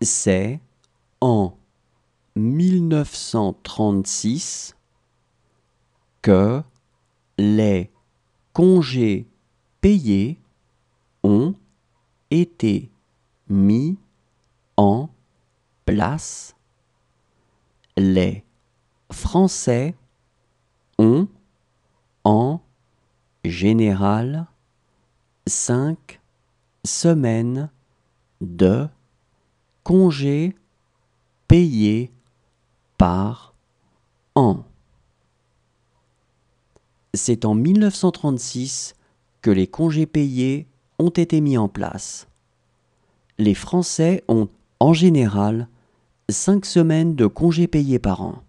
C'est en 1936 que les congés payés ont été mis en place. Les Français ont en général 5 semaines de congés payés par an. C'est en 1936 que les congés payés ont été mis en place. Les Français ont en général 5 semaines de congés payés par an.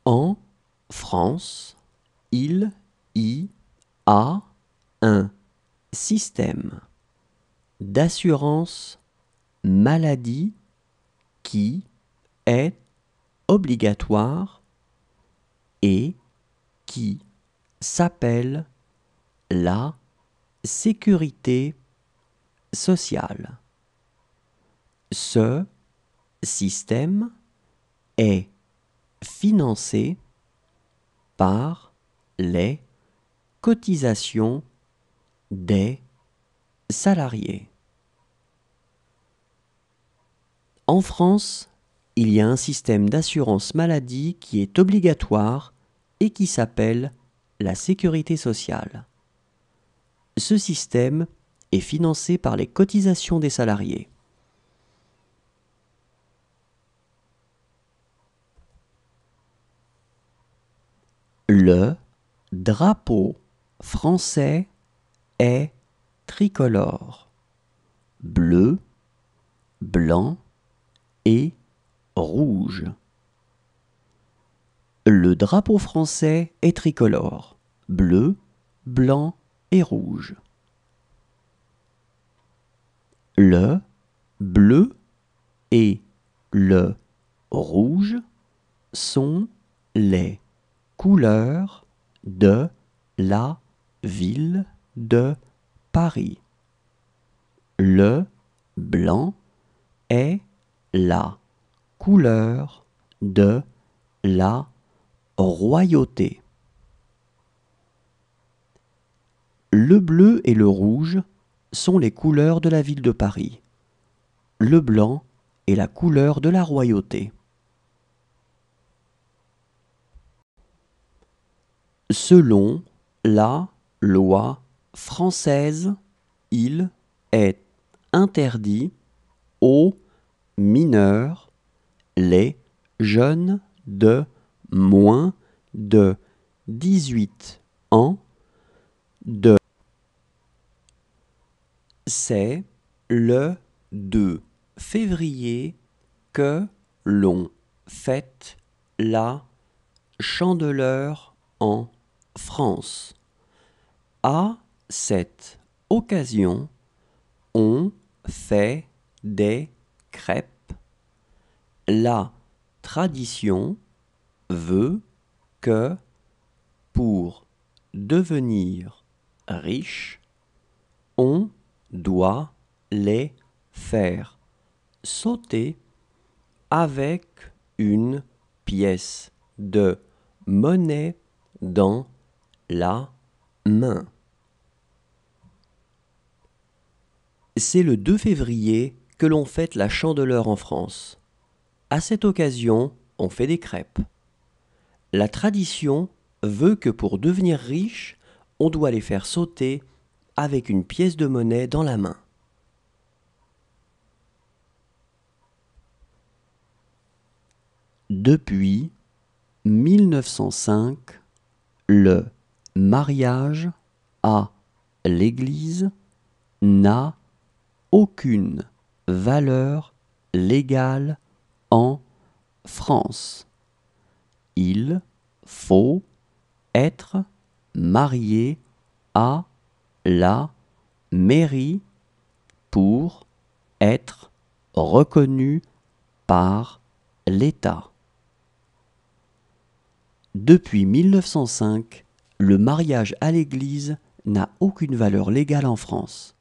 En France, il y a un système d'assurance maladie qui est obligatoire et qui s'appelle la sécurité sociale. Ce système est financé par les cotisations des salariés. En France, il y a un système d'assurance maladie qui est obligatoire et qui s'appelle la sécurité sociale. Ce système est financé par les cotisations des salariés. Le drapeau français est tricolore, bleu, blanc et rouge. Le drapeau français est tricolore, bleu, blanc et rouge. Le bleu et le rouge sont les couleurs de la ville de Paris. Le blanc est la couleur de la royauté. Le bleu et le rouge sont les couleurs de la ville de Paris. Le blanc est la couleur de la royauté. Selon la loi française, il est interdit aux mineurs, les jeunes de moins de 18 ans, C'est le 2 février que l'on fête la Chandeleur en France. À cette occasion, on fait des crêpes. La tradition veut que pour devenir riche, on doit les faire sauter avec une pièce de monnaie dans la main. C'est le 2 février que l'on fête la Chandeleur en France. À cette occasion, on fait des crêpes. La tradition veut que pour devenir riche, on doit les faire sauter avec une pièce de monnaie dans la main. Depuis 1905, le mariage à l'Église n'a aucune valeur légale en France. Il faut être marié à la mairie pour être reconnu par l'État. Depuis 1905, le mariage à l'Église n'a aucune valeur légale en France.